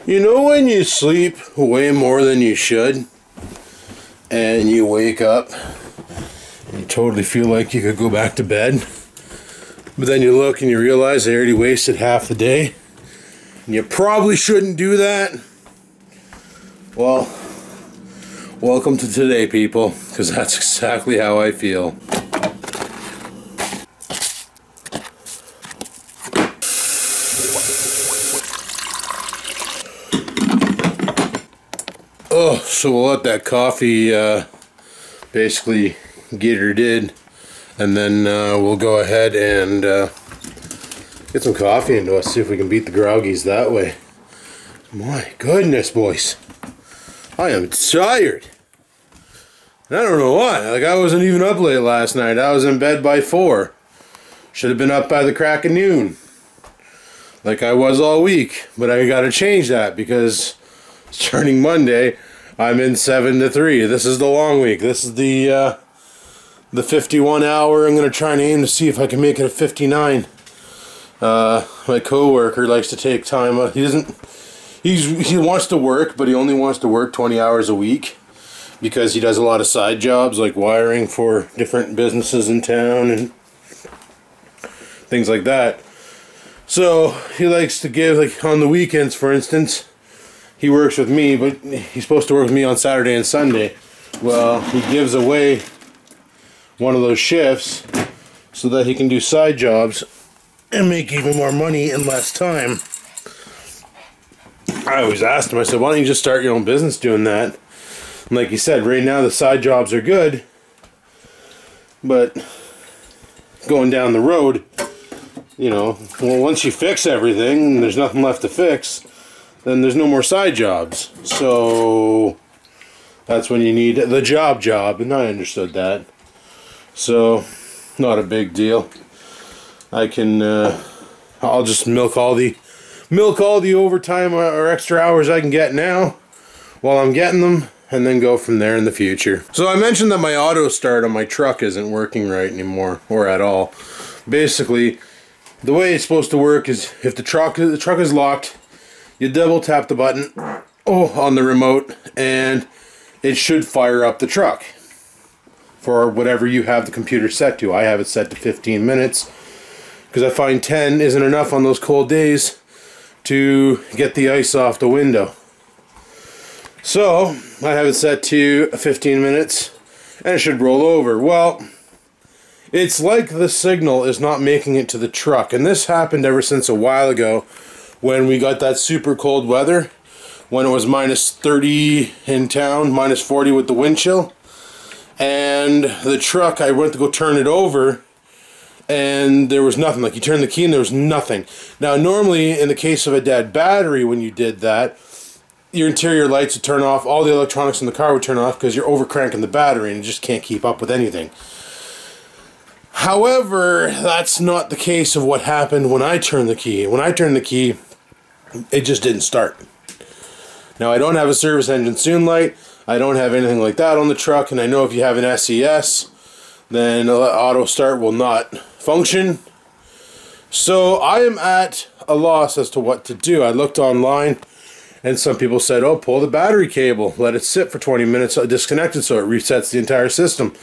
You know when you sleep way more than you should and you wake up and you totally feel like you could go back to bed, but then you look and you realize they already wasted half the day and you probably shouldn't do that? Well, welcome to today, people, because that's exactly how I feel. Oh, so we'll let that coffee basically get her did, and then we'll go ahead and get some coffee into us, see if we can beat the groggies that way. My goodness, boys, I am tired. And I don't know why. Like, I wasn't even up late last night. I was in bed by 4. Should have been up by the crack of noon, like I was all week. But I gotta change that because starting Monday, I'm in 7 to 3. This is the long week. This is the 51 hour. I'm gonna try and aim to see if I can make it a 59. My coworker likes to take time. He wants to work, but he only wants to work 20 hours a week because he does a lot of side jobs like wiring for different businesses in town and things like that. So he likes to give, like on the weekends, for instance. He works with me, but he's supposed to work with me on Saturday and Sunday. Well, he gives away one of those shifts so that he can do side jobs and make even more money in less time. I always asked him, I said, why don't you just start your own business doing that? And like he said, right now the side jobs are good, but going down the road, you know, well, once you fix everything and there's nothing left to fix, then there's no more side jobs. So that's when you need the job, and I understood that. So not a big deal. I can I'll just milk all the overtime or extra hours I can get now while I'm getting them, and then go from there in the future. So I mentioned that my auto start on my truck isn't working right anymore, or at all. Basically, the way it's supposed to work is if the truck is locked, you double tap the button on the remote and it should fire up the truck for whatever you have the computer set to. I have it set to 15 minutes because I find 10 isn't enough on those cold days to get the ice off the window. So I have it set to 15 minutes and it should roll over. Well, it's like the signal is not making it to the truck, and this happened ever since a while ago when we got that super cold weather, when it was minus 30 in town, minus 40 with the wind chill, and the truck, I went to go turn it over and there was nothing. Like, you turn the key and there was nothing. Now normally in the case of a dead battery, when you did that, your interior lights would turn off, all the electronics in the car would turn off because you're over cranking the battery and you just can't keep up with anything. However, that's not the case of what happened when I turned the key. When I turned the key, it just didn't start. Now, I don't have a service engine soon light. I don't have anything like that on the truck, and I know if you have an SES, then auto start will not function. So I am at a loss as to what to do. I looked online, and some people said, oh, pull the battery cable, let it sit for 20 minutes disconnected so it resets the entire system.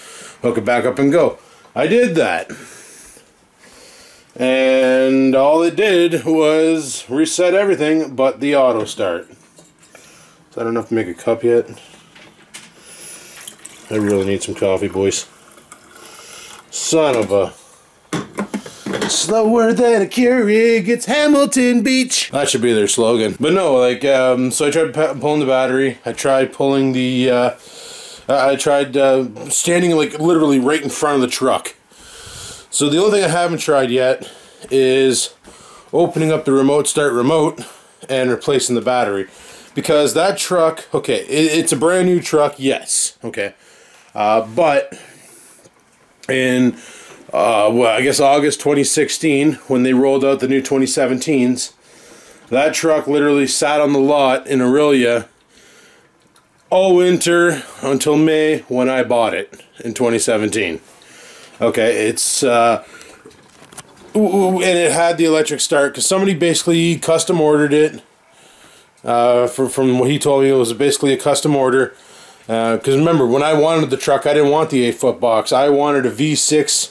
Hook it back up and go. I did that, and all it did was reset everything but the auto start. So I don't have to make a cup yet. I really need some coffee, boys. Son of a... Slower than a Keurig, it's Hamilton Beach. That should be their slogan. But no, like, so I tried pulling the battery. I tried pulling the... I tried standing like literally right in front of the truck. So the only thing I haven't tried yet is opening up the remote start remote and replacing the battery. Because that truck, okay, it's a brand new truck, yes, okay. But in, well, I guess August 2016, when they rolled out the new 2017s, that truck literally sat on the lot in Aurelia all winter until May when I bought it in 2017. Okay, it's and it had the electric start because somebody basically custom ordered it From what he told me, it was basically a custom order. Because remember, when I wanted the truck, I didn't want the 8-foot box. I wanted a V6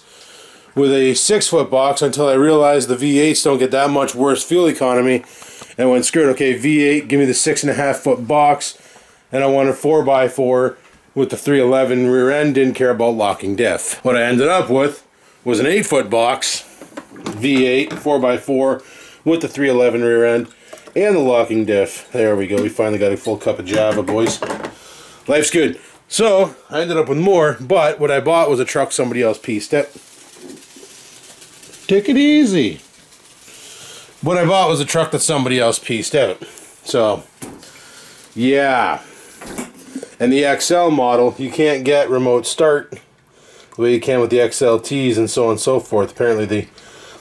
with a 6-foot box until I realized the V8s don't get that much worse fuel economy. And I went, screw it, okay, V8, give me the 6.5-foot box. And I wanted 4x4 with the 311 rear end, didn't care about locking diff. What I ended up with was an 8-foot box, V8, 4x4 with the 311 rear end and the locking diff. There we go, we finally got a full cup of Java, boys. Life's good. So, I ended up with more, but what I bought was a truck somebody else pieced out. Take it easy. What I bought was a truck that somebody else pieced out. So, yeah. And the XL model, you can't get remote start the way you can with the XLTs and so on and so forth. Apparently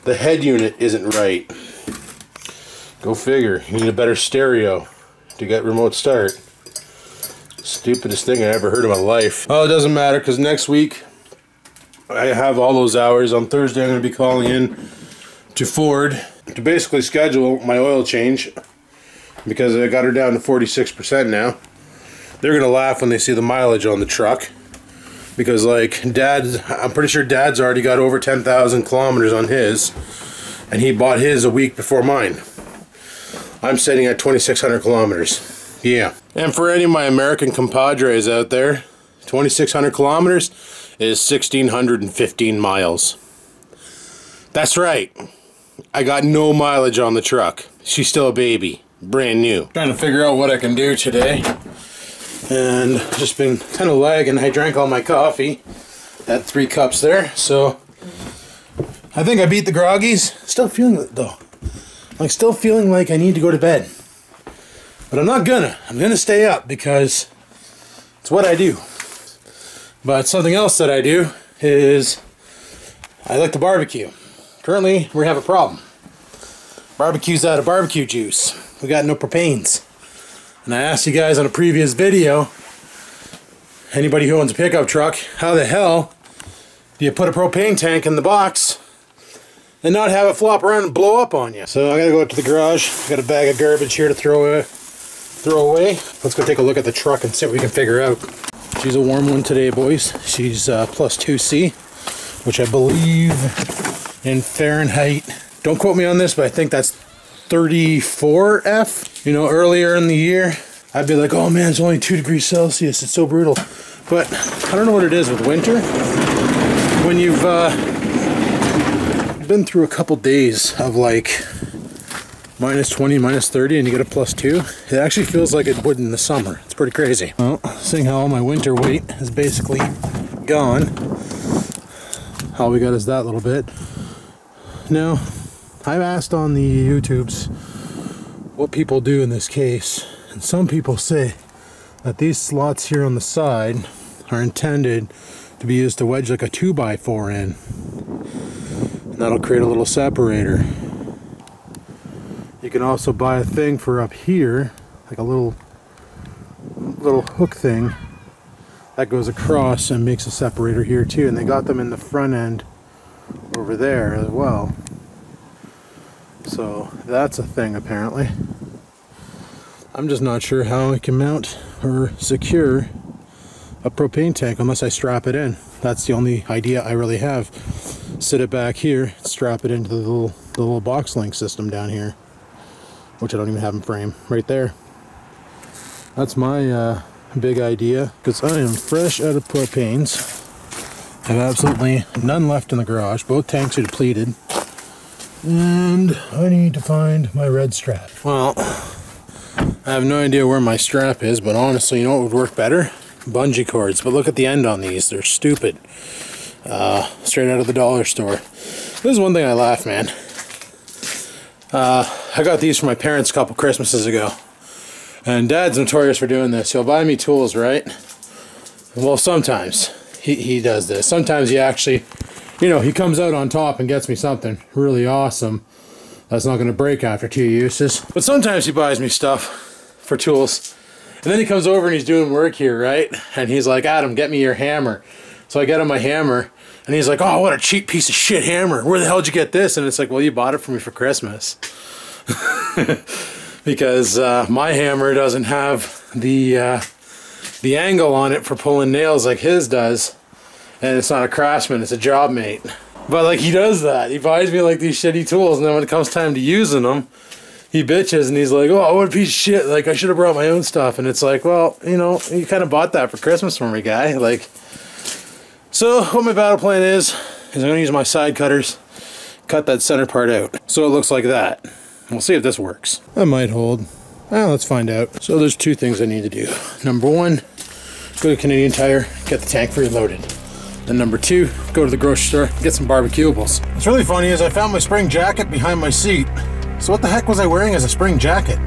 the head unit isn't right. Go figure. You need a better stereo to get remote start. Stupidest thing I ever heard in my life. Oh, it doesn't matter, because next week I have all those hours. On Thursday I'm going to be calling in to Ford to basically schedule my oil change, because I got her down to 46% now. They're going to laugh when they see the mileage on the truck, because like I'm pretty sure Dad's already got over 10,000 kilometers on his, and he bought his a week before mine. I'm sitting at 2,600 kilometers. Yeah. And for any of my American compadres out there, 2,600 kilometers is 1,615 miles. That's right. I got no mileage on the truck. She's still a baby. Brand new. Trying to figure out what I can do today. And just been kind of lagging. I drank all my coffee. Had 3 cups there. So I think I beat the groggies. Still feeling it though. Like still feeling like I need to go to bed. But I'm not gonna. I'm gonna stay up because it's what I do. But something else that I do is I like to barbecue. Currently, we have a problem. Barbecue's out of barbecue juice. We got no propanes. And I asked you guys on a previous video, anybody who owns a pickup truck, how the hell do you put a propane tank in the box and not have it flop around and blow up on you? So I gotta go up to the garage. Got a bag of garbage here to throw away. Let's go take a look at the truck and see what we can figure out. She's a warm one today, boys. She's plus 2C, which I believe in Fahrenheit. Don't quote me on this, but I think that's 34F. You know, earlier in the year, I'd be like, oh man, it's only 2 degrees Celsius. It's so brutal. But I don't know what it is with winter. When you've been through a couple days of like minus 20, minus 30, and you get a plus 2, it actually feels like it would in the summer. It's pretty crazy. Well, seeing how all my winter weight is basically gone, all we got is that little bit. Now, I've asked on the YouTubes what people do in this case, and some people say that these slots here on the side are intended to be used to wedge like a 2x4 in, and that'll create a little separator. You can also buy a thing for up here, like a little hook thing that goes across and makes a separator here too, and they got them in the front end over there as well. So that's a thing apparently. I'm just not sure how I can mount or secure a propane tank unless I strap it in. That's the only idea I really have. Sit it back here, strap it into the little box link system down here, which I don't even have in frame, right there. That's my big idea, because I am fresh out of propanes. I have absolutely none left in the garage. Both tanks are depleted. And I need to find my red strap. Well, I have no idea where my strap is, but honestly, you know what would work better? Bungee cords. But look at the end on these. They're stupid. Straight out of the dollar store. This is one thing I laugh, man. I got these from my parents a couple Christmases ago. And Dad's notorious for doing this. He'll buy me tools, right? Well, sometimes he does this. Sometimes he actually, you know, he comes out on top and gets me something really awesome that's not going to break after 2 uses. But sometimes he buys me stuff for tools. And then he comes over and he's doing work here, right? And he's like, Adam, get me your hammer. So I get him my hammer. And he's like, oh, what a cheap piece of shit hammer. Where the hell did you get this? And it's like, well, you bought it for me for Christmas. because my hammer doesn't have the angle on it for pulling nails like his does, and it's not a Craftsman, it's a job mate. But like, he does that. He buys me like these shitty tools, and then when it comes time to using them, he bitches and he's like, "Oh, what a piece of shit, like I should have brought my own stuff." And it's like, well, you know, you kind of bought that for Christmas for me, guy. Like, so what my battle plan is I'm going to use my side cutters, cut that center part out so it looks like that. We'll see if this works. That might hold. Well, let's find out. So there's two things I need to do. Number one, go to Canadian Tire, get the tank reloaded. And number two, go to the grocery store, get some barbecuables. What's really funny is I found my spring jacket behind my seat. So what the heck was I wearing as a spring jacket?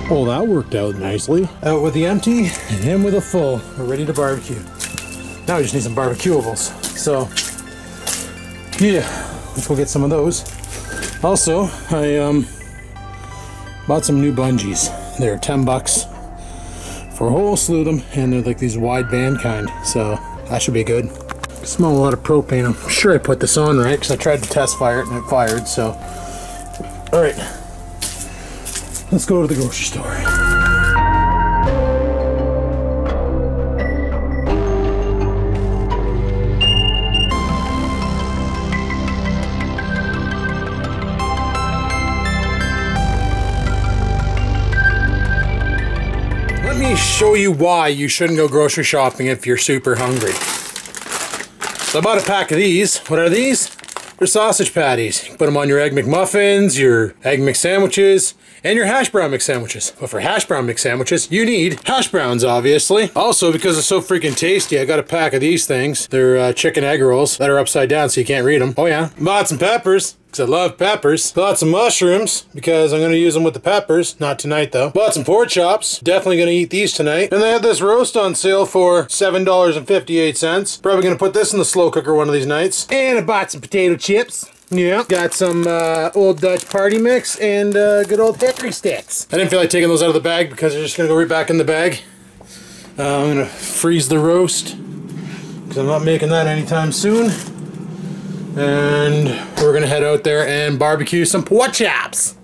Well, that worked out nicely. Out with the empty and in with a full. We're ready to barbecue. Now we just need some barbecuables. So, yeah, let's go get some of those. Also, I bought some new bungees. They're 10 bucks for a whole slew of them, and they're like these wide band kind. So that should be good. I smell a lot of propane. I'm sure I put this on right because I tried to test fire it and it fired. So, all right. Let's go to the grocery store. Let me show you why you shouldn't go grocery shopping if you're super hungry. So I bought a pack of these. What are these? They're sausage patties. You can put them on your Egg McMuffins, your Egg McSandwiches, and your hash brown mix sandwiches. But for hash brown mix sandwiches, you need hash browns, obviously. Also, because it's so freaking tasty, I got a pack of these things. They're chicken egg rolls that are upside down so you can't read them. Oh yeah. Bought some peppers, because I love peppers. Bought some mushrooms, because I'm going to use them with the peppers. Not tonight, though. Bought some pork chops. Definitely going to eat these tonight. And they had this roast on sale for $7.58. Probably going to put this in the slow cooker one of these nights. And I bought some potato chips. Yeah, got some Old Dutch party mix and good old hickory sticks. I didn't feel like taking those out of the bag because they're just going to go right back in the bag. I'm going to freeze the roast because I'm not making that anytime soon. And we're going to head out there and barbecue some pork chops.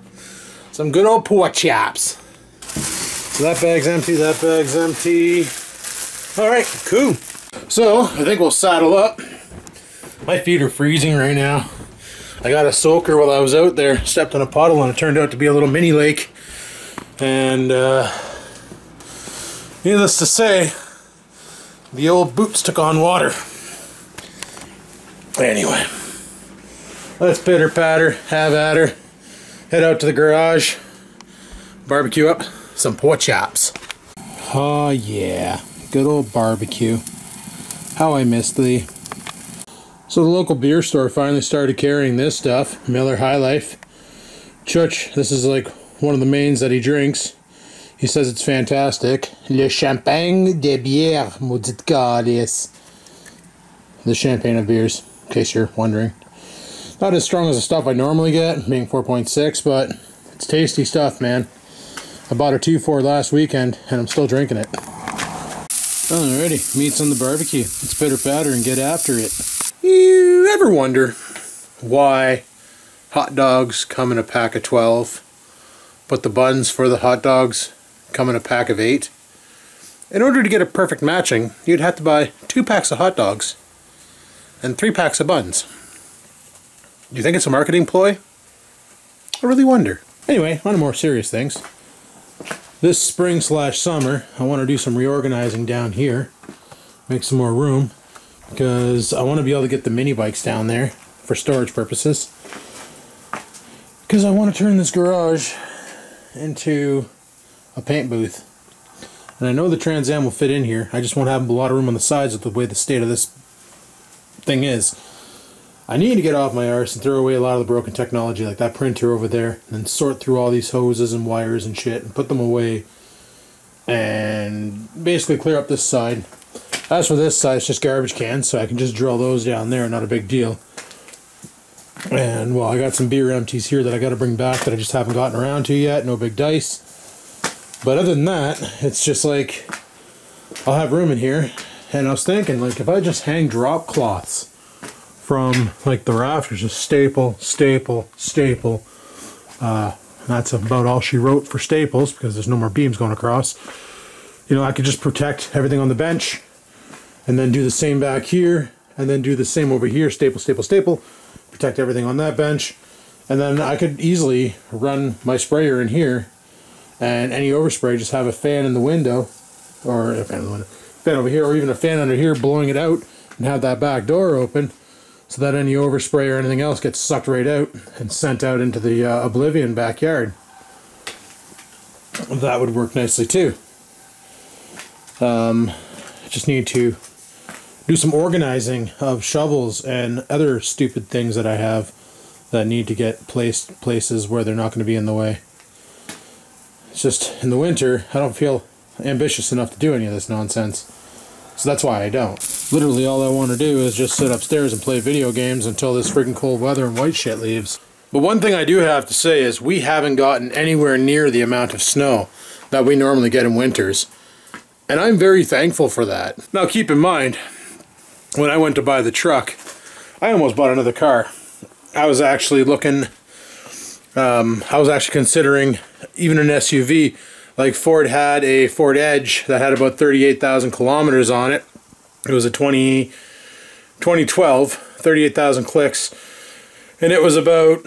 Some good old pork chops. So that bag's empty, that bag's empty. Alright, cool. So, I think we'll saddle up. My feet are freezing right now. I got a soaker while I was out there, stepped in a puddle, and it turned out to be a little mini lake. And needless to say, the old boots took on water. Anyway, let's pitter patter, have at her, head out to the garage, barbecue up some pork chops. Oh yeah, good old barbecue. How I missed thee. So the local beer store finally started carrying this stuff, Miller High Life. Chuch, this is like one of the mains that he drinks. He says it's fantastic. Le champagne de bière, maudit goddess. The champagne of beers, in case you're wondering. Not as strong as the stuff I normally get, being 4.6, but it's tasty stuff, man. I bought a 2-4 last weekend, and I'm still drinking it. Alrighty, meat's on the barbecue. Let's pitter patter and get after it. You ever wonder why hot dogs come in a pack of 12, but the buns for the hot dogs come in a pack of 8? In order to get a perfect matching, you'd have to buy 2 packs of hot dogs and 3 packs of buns. Do you think it's a marketing ploy? I really wonder. Anyway, on to more serious things. This spring/summer, I want to do some reorganizing down here, make some more room, because I want to be able to get the mini bikes down there for storage purposes. Because I want to turn this garage into a paint booth. And I know the Trans Am will fit in here. I just won't have a lot of room on the sides with the way the state of this thing is. I need to get off my arse and throw away a lot of the broken technology, like that printer over there, and then sort through all these hoses and wires and shit and put them away and basically clear up this side. As for this side, it's just garbage cans, so I can just drill those down there, not a big deal. And, well, I got some beer empties here that I got to bring back that I just haven't gotten around to yet, no big dice. But other than that, it's just like, I'll have room in here, and I was thinking, like, if I just hang drop cloths from, like, the rafters, just staple, that's about all she wrote for staples, because there's no more beams going across. You know, I could just protect everything on the bench, and then do the same back here, and then do the same over here, staple, protect everything on that bench, and then I could easily run my sprayer in here, and any overspray, just have a fan in the window, or a fan in the window, fan over here, or even a fan under here blowing it out, and have that back door open, so that any overspray or anything else gets sucked right out and sent out into the oblivion backyard. That would work nicely too. Just need to do some organizing of shovels and other stupid things that I have that need to get placed places where they're not going to be in the way. It's just, in the winter, I don't feel ambitious enough to do any of this nonsense. So that's why I don't. Literally all I want to do is just sit upstairs and play video games until this freaking cold weather and white shit leaves. But one thing I do have to say is we haven't gotten anywhere near the amount of snow that we normally get in winters. And I'm very thankful for that. Now keep in mind, when I went to buy the truck, I almost bought another car. I was actually looking, I was actually considering even an SUV. Like Ford had a Ford Edge that had about 38,000 kilometers on it. It was a 2012, 38,000 clicks, and it was about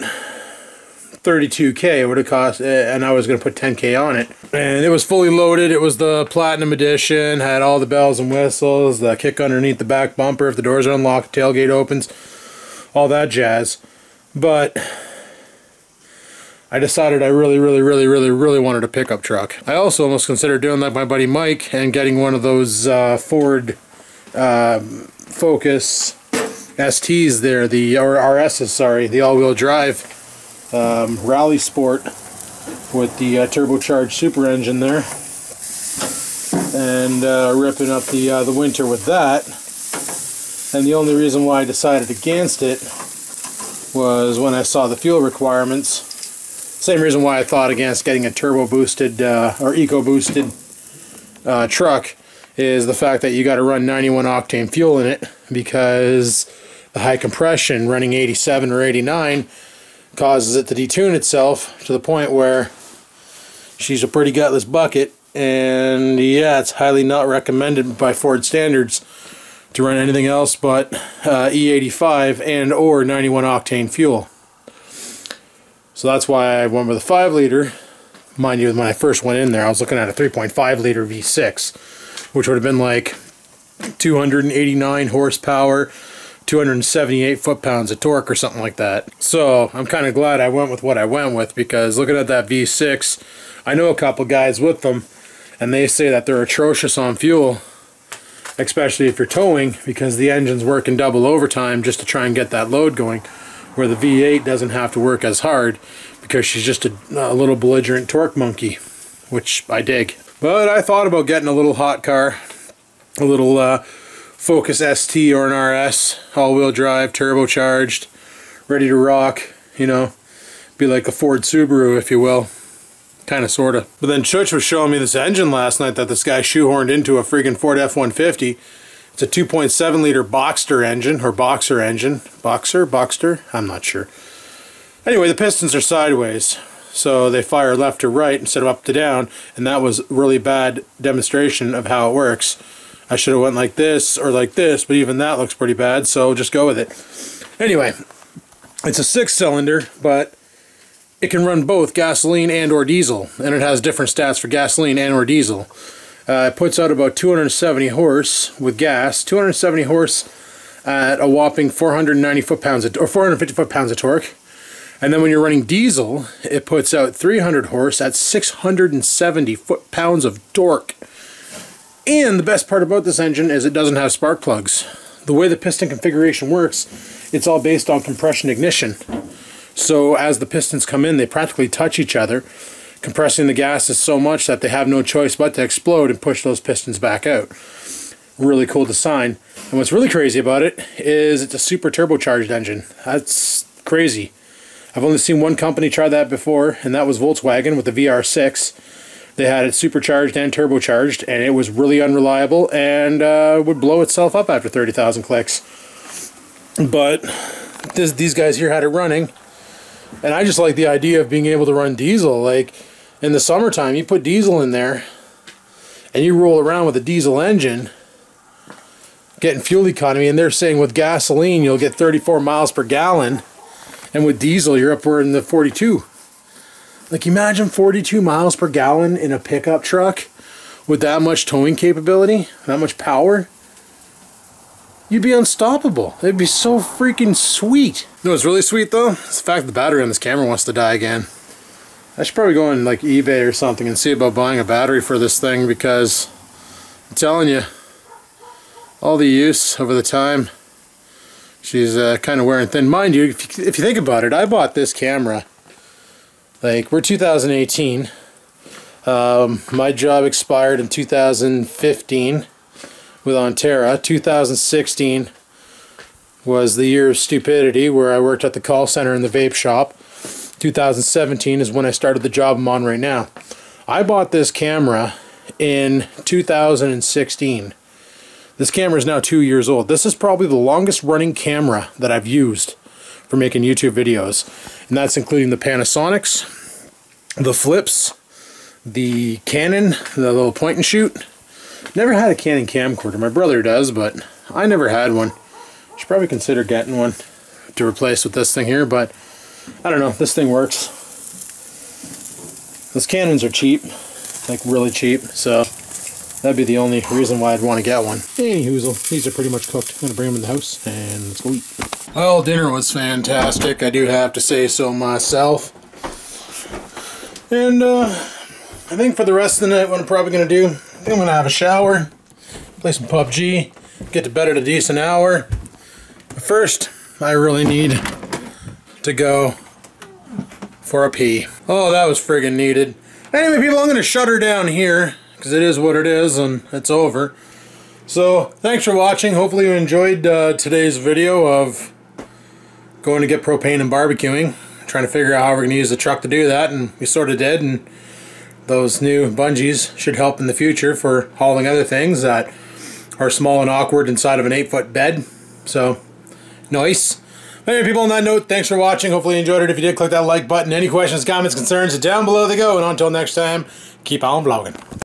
$32K. It would have cost, and I was going to put $10K on it. And it was fully loaded. It was the Platinum Edition, had all the bells and whistles, the kick underneath the back bumper if the doors are unlocked, tailgate opens, all that jazz. But I decided I really wanted a pickup truck. I also almost considered doing like my buddy Mike and getting one of those Ford Focus STs there, or RSs, sorry, the all-wheel drive Rally Sport with the turbocharged super engine there, and ripping up the winter with that. And the only reason why I decided against it was when I saw the fuel requirements. Same reason why I thought against getting a turbo boosted or eco boosted truck is the fact that you got to run 91 octane fuel in it, because the high compression running 87 or 89 causes it to detune itself to the point where she's a pretty gutless bucket. And yeah, it's highly not recommended by Ford standards to run anything else but E85 and or 91 octane fuel. So that's why I went with a 5 liter. Mind you, when I first went in there, I was looking at a 3.5 liter V6, which would have been like 289 horsepower, 278 foot-pounds of torque or something like that. So I'm kind of glad I went with what I went with, because looking at that V6, I know a couple guys with them, and they say that they're atrocious on fuel, especially if you're towing, because the engine's working double overtime just to try and get that load going, where the V8 doesn't have to work as hard because she's just a little belligerent torque monkey, which I dig. But I thought about getting a little hot car, a little Focus ST or an RS, all-wheel drive, turbocharged, ready to rock, you know, be like a Ford Subaru, if you will. Kind of, sort of. But then Church was showing me this engine last night that this guy shoehorned into a freaking Ford F-150. It's a 2.7 liter Boxster engine, or Boxer engine. Boxster? I'm not sure. Anyway, the pistons are sideways, so they fire left to right instead of up to down, and that was really bad demonstration of how it works. I should have went like this or like this, but even that looks pretty bad, so just go with it. Anyway, it's a 6-cylinder, but it can run both gasoline and or diesel, and it has different stats for gasoline and or diesel. It puts out about 270 horse with gas, 270 horse at a whopping 490 foot-pounds or 450 foot-pounds of torque. And then when you're running diesel, it puts out 300 horse at 670 foot-pounds of torque. And the best part about this engine is it doesn't have spark plugs. the way the piston configuration works, it's all based on compression ignition. So as the pistons come in, they practically touch each other, compressing the gases so much that they have no choice but to explode and push those pistons back out. Really cool design. And what's really crazy about it is it's a super turbocharged engine. That's crazy. I've only seen one company try that before, and that was Volkswagen with the VR6. They had it supercharged and turbocharged, and it was really unreliable and would blow itself up after 30,000 clicks. But these guys here had it running. And I just like the idea of being able to run diesel. Like, in the summertime, you put diesel in there, and you roll around with a diesel engine, getting fuel economy, and they're saying with gasoline, you'll get 34 miles per gallon, and with diesel, you're upward in the 42. Like, imagine 42 miles per gallon in a pickup truck with that much towing capability, that much power. You'd be unstoppable. It'd be so freaking sweet. You know what's really sweet though? It's the fact that the battery on this camera wants to die again. I should probably go on like eBay or something and see about buying a battery for this thing, because I'm telling you, all the use over the time, she's kind of wearing thin. Mind you, if you think about it, I bought this camera, like, we're 2018. My job expired in 2015. with Onterra. 2016 was the year of stupidity, where I worked at the call center in the vape shop. 2017 is when I started the job I'm on right now. I bought this camera in 2016. This camera is now 2 years old. This is probably the longest running camera that I've used for making YouTube videos. And that's including the Panasonics, the flips, the Canon, the little point and shoot. Never had a Canon camcorder. My brother does, but I never had one. Should probably consider getting one to replace with this thing here, but I don't know, this thing works. Those Canons are cheap, like really cheap, so that'd be the only reason why I'd want to get one. Anyhoozle, these are pretty much cooked. I'm gonna bring them in the house and let's go eat. Well, dinner was fantastic, I do have to say so myself. And I think for the rest of the night, what I'm probably gonna do, I think I'm gonna have a shower, play some PUBG, get to bed at a decent hour. But first, I really need to go for a pee. Oh, that was friggin' needed. Anyway, people, I'm gonna shut her down here, because it is what it is and it's over. So thanks for watching. Hopefully you enjoyed today's video of going to get propane and barbecuing, trying to figure out how we're going to use the truck to do that, and we sort of did, and those new bungees should help in the future for hauling other things that are small and awkward inside of an 8-foot bed. So nice. Anyway, people, on that note, thanks for watching. Hopefully you enjoyed it. If you did, click that like button. Any questions, comments, concerns, down below they go. And until next time, keep on vlogging.